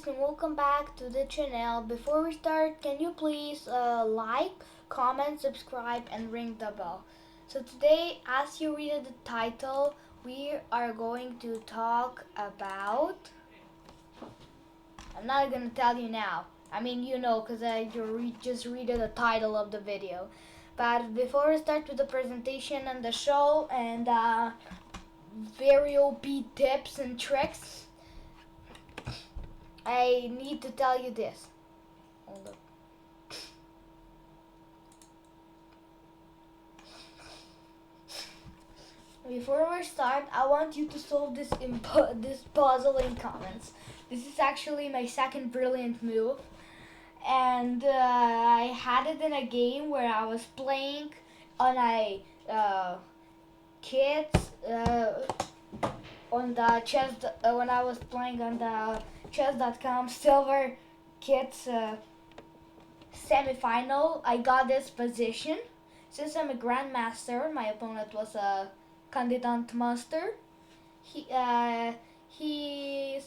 guys, and welcome back to the channel. Before we start, can you please like, comment, subscribe, and ring the bell. So today, as you read the title, we are going to talk about, I'm not going to tell you now. I mean, you know, because just read the title of the video. But before we start with the presentation and the show and very OP tips and tricks, I need to tell you this. Hold up. Before we start, I want you to solve this puzzle in comments. This is actually my second brilliant move, and I had it in a game where I was playing on a kids on the chess when I was playing on the chess.com silver kids semi-final. I got this position. Since I'm a grandmaster, my opponent was a candidate master. He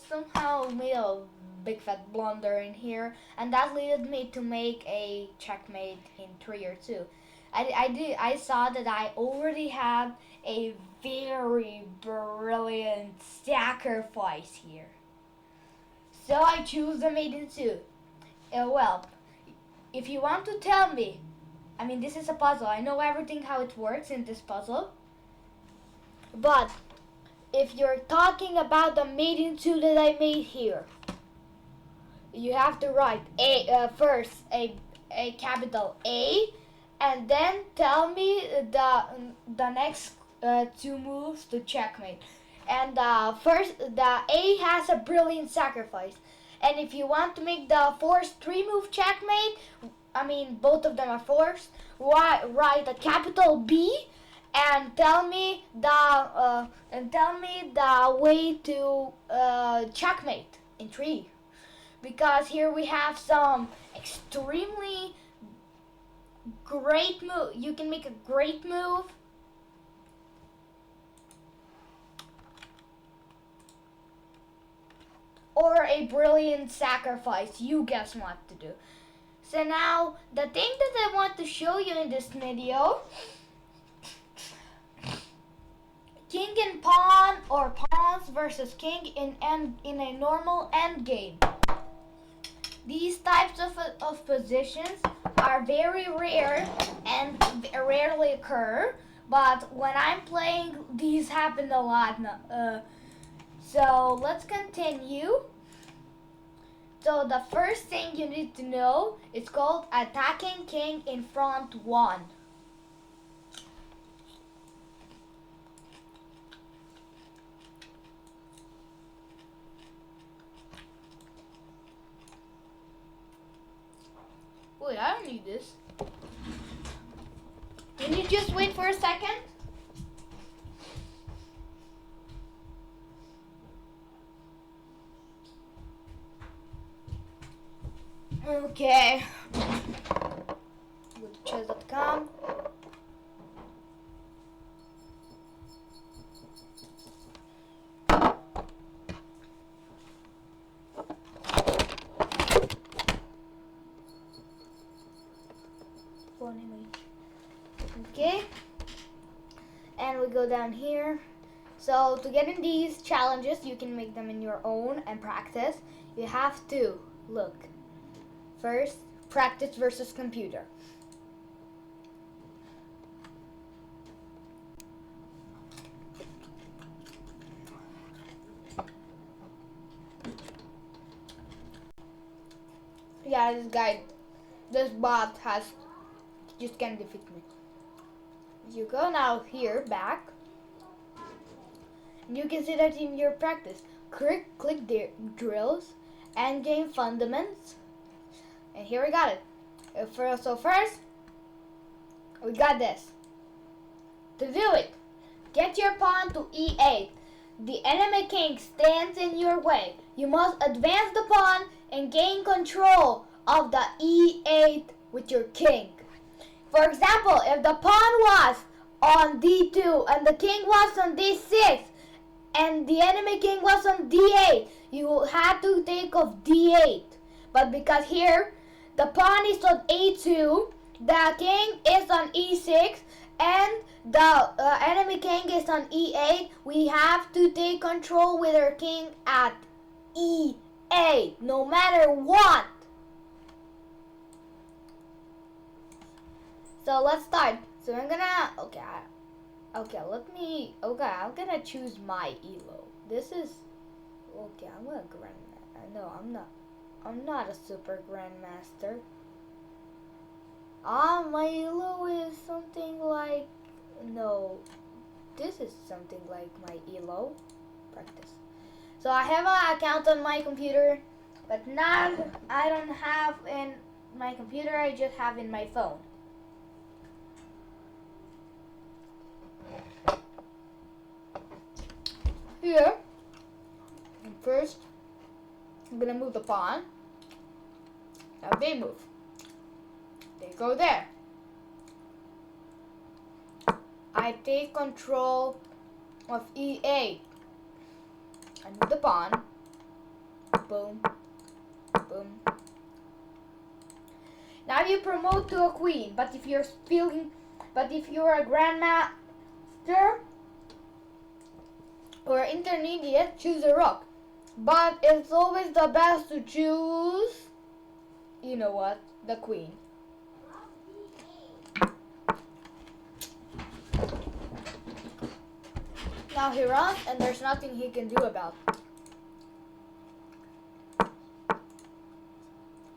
somehow made a big fat blunder in here, and that led me to make a checkmate in 3 or 2. I saw that I already had a very brilliant sacrifice here. So I choose the mate in 2. Well, if you want to tell me, I mean, this is a puzzle. I know everything how it works in this puzzle. But if you're talking about the mate in 2 that I made here, you have to write first a capital A, and then tell me the next 2 moves to checkmate. And first, the A has a brilliant sacrifice. And if you want to make the forced 3-move checkmate, I mean both of them are forced, write a capital B and tell me the way to checkmate in 3. Because here we have some extremely great move. You can make a great move. Or a brilliant sacrifice. You guess what to do. So now, the thing that I want to show you in this video, king and pawn, or pawns versus king in a normal endgame. These types of positions are very rare and rarely occur, but when I'm playing, these happen a lot. So let's continue. So the first thing you need to know is called attacking king in front 1. Wait, I don't need this. Can you just wait for a second? Okay. Go to chess.com. Okay. And we go down here. So to get in these challenges, you can make them in your own and practice. You have to look. First, practice versus computer. Yeah, this bot just can't defeat me. You go now here, back. And you can see that in your practice. Click drills, endgame fundamentals. And here we got it. So first, we got this. To do it, get your pawn to e8. The enemy king stands in your way. You must advance the pawn and gain control of the e8 with your king. For example, if the pawn was on d2 and the king was on d6, and the enemy king was on d8. You had to take off d8. But because here, the pawn is on a2, the king is on e6, and the enemy king is on e8, we have to take control with our king at e8, no matter what. So let's start. So I'm gonna, I'm gonna choose my elo. This is, I'm a grandmaster. No, I'm not a super grandmaster. My elo is something like, no, this is something like my elo. Practice. So I have an account on my computer, but now I don't have in my computer, I just have in my phone. Here, and first, I'm gonna move the pawn. Now they move. They go there. I take control of e8. I move the pawn. Boom. Boom. Now you promote to a queen, but if you're a grandmaster or intermediate, choose a rook. But it's always the best to choose, you know what, the queen. Now he runs and there's nothing he can do about it.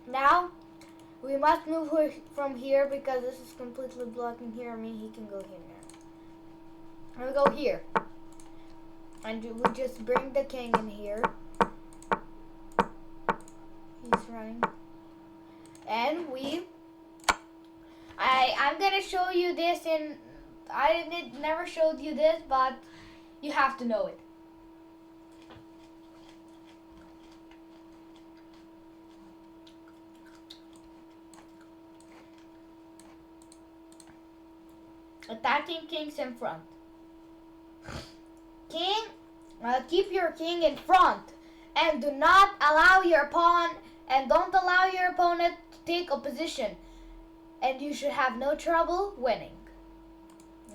Now we must move from here because this is completely blocking here. I mean, he can go here now. We'll go here. And we just bring the king in here. He's running. And I'm gonna show you this I never showed you this, but you have to know it. Attacking kings in front. Keep your king in front, and do not allow your pawn, and don't allow your opponent to take a position, and you should have no trouble winning.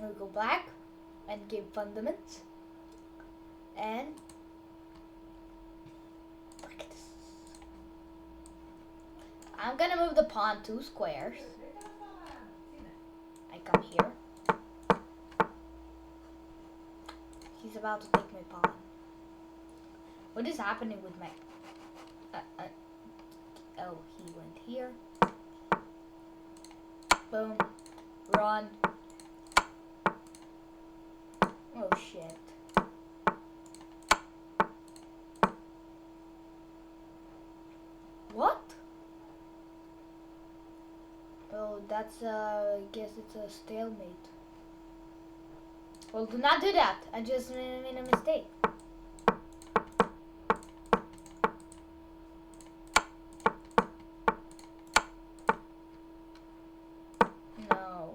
We'll go back and give fundaments and practice. I'm gonna move the pawn 2 squares. I come here. He's about to take my pawn. What is happening with my... oh, he went here. Boom. Run. Oh, shit. What? Oh, that's, I guess it's a stalemate. Well, do not do that. I just made a mistake. No.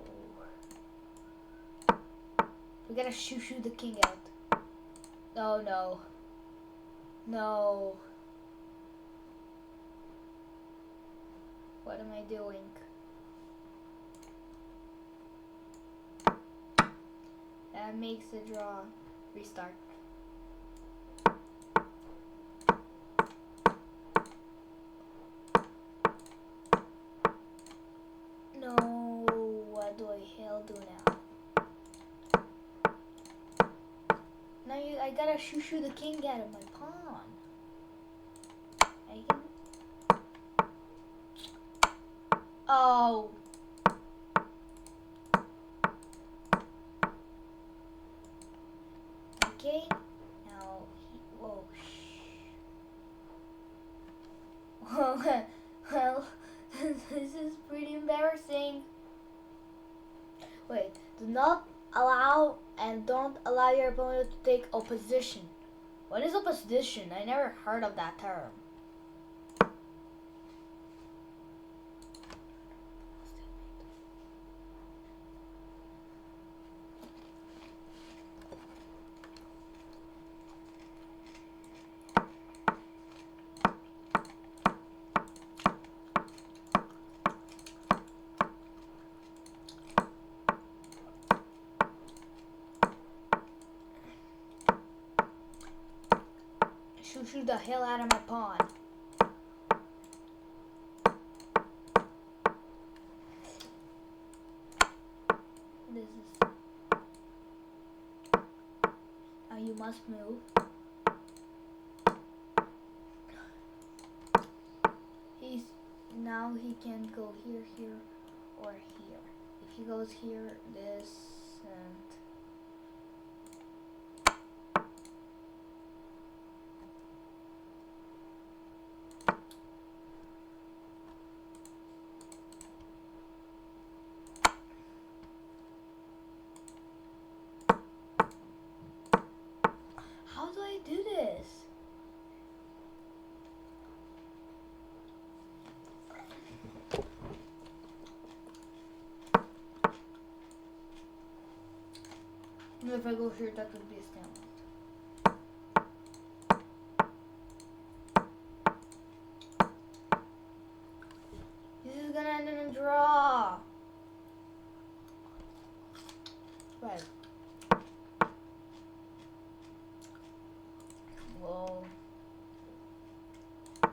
We gotta shoo the king out. Oh, no. No. What am I doing? That makes the draw. Restart. No, what do I hell do now? Now I gotta shoo the king out of my pawn. I can. Oh. Okay. Now whoa. Well, this is pretty embarrassing. Wait, do not allow and don't allow your opponent to take opposition. What is opposition? I never heard of that term. shoot the hell out of my pawn. This is... you must move. Now he can go here, here, or here. If he goes here, this, and... How do I do this? If I go here, that would be a scam. This is gonna end in a draw. Right. Whoa. I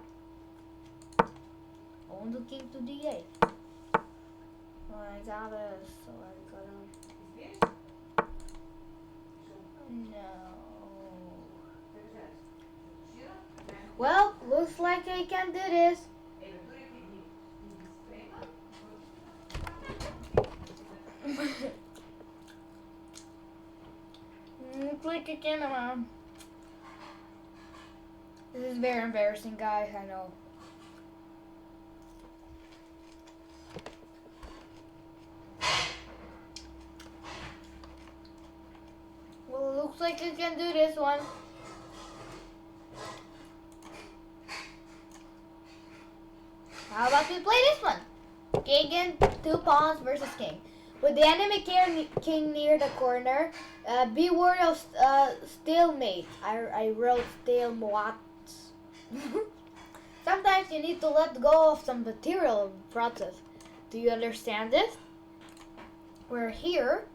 want the king to d8. Well, I got it, so I gotta... No. Well, looks like I can do this. Looks like I can. This is very embarrassing, guys. I know. Well, it looks like I can do this one. How about we play this one? King and 2 pawns versus king. With the enemy king near the corner, be wary of stalemate. I wrote stalemate. Sometimes you need to let go of some material process. Do you understand this? We're here.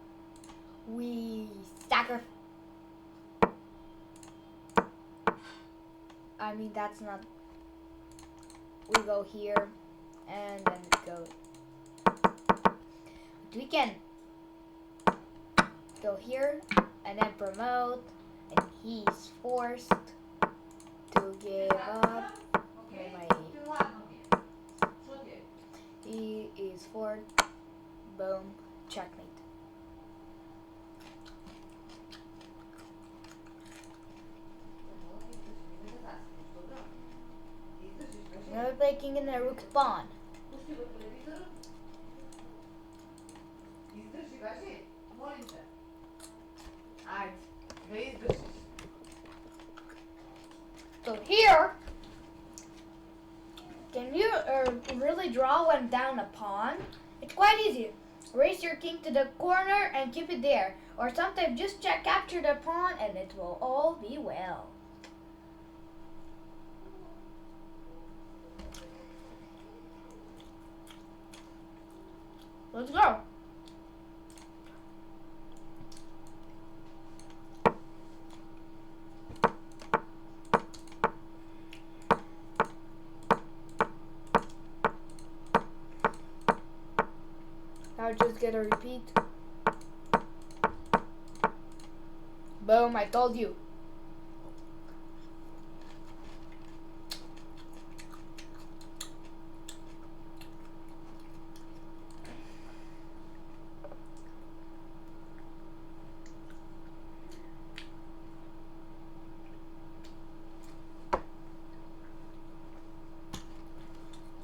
We sacrifice. I mean, that's not. We go here, and then go. We can go here, and then promote, and he's forced to give up. He is forced. Boom. Checkmate. Now we play king and a rook pawn. So here, can you really draw one down a pawn? It's quite easy. Raise your king to the corner and keep it there. Or sometimes just capture the pawn and it will all be well. Let's go. Now just get a repeat. Boom, I told you.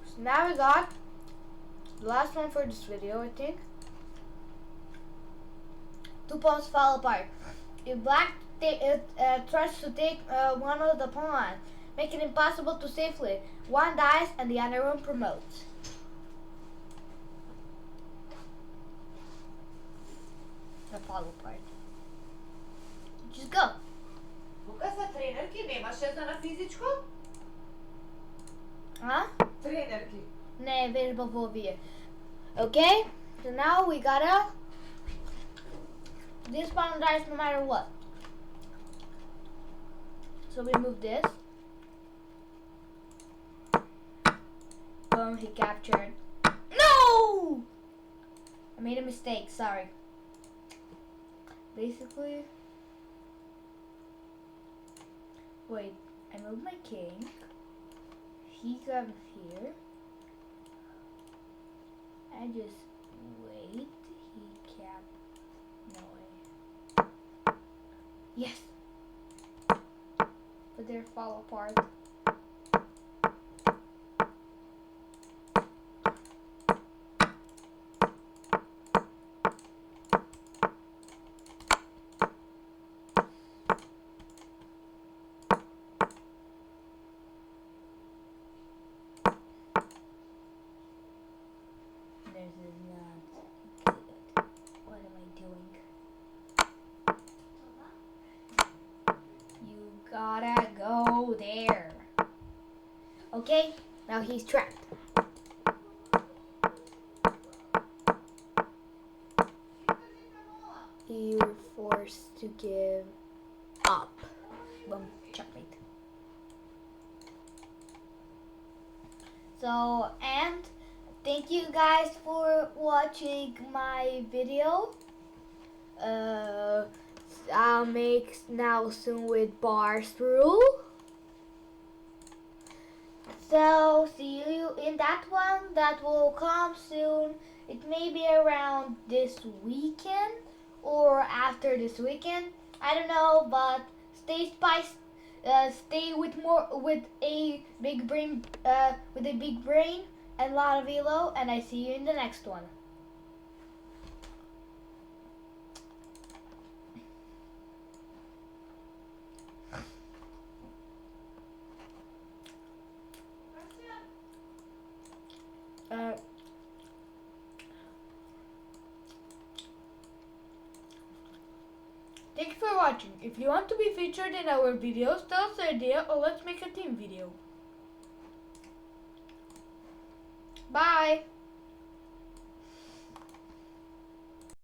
So now we got the last one for this video, I think. 2 pawns fall apart. If black tries to take one of the pawns, make it impossible to safely. One dies and the other one promotes. The fall apart. Just go. Тука са тренерки, немаше да на физичко? Huh? Тренерки. Nee, wereldbouwvier. Okay, so now we gotta. This pawn dies no matter what. So we move this. Boom, he captured. No! I made a mistake, sorry. Basically, wait, I moved my king. He comes here. I just wait. He cap. No way. Yes! But they fall apart. This is not good. What am I doing? You gotta go there. Okay, now he's trapped. You're forced to give up. Boom, checkmate. So, and thank you guys for watching my video. I'll make now soon with bars rule. So see you in that one. That will come soon. It may be around this weekend or after this weekend. I don't know, but stay spice. Stay with a big brain. With a big brain and a lot of elo. And I see you in the next one. Thanks for watching. If you want to be featured in our videos, tell us the idea or let's make a team video.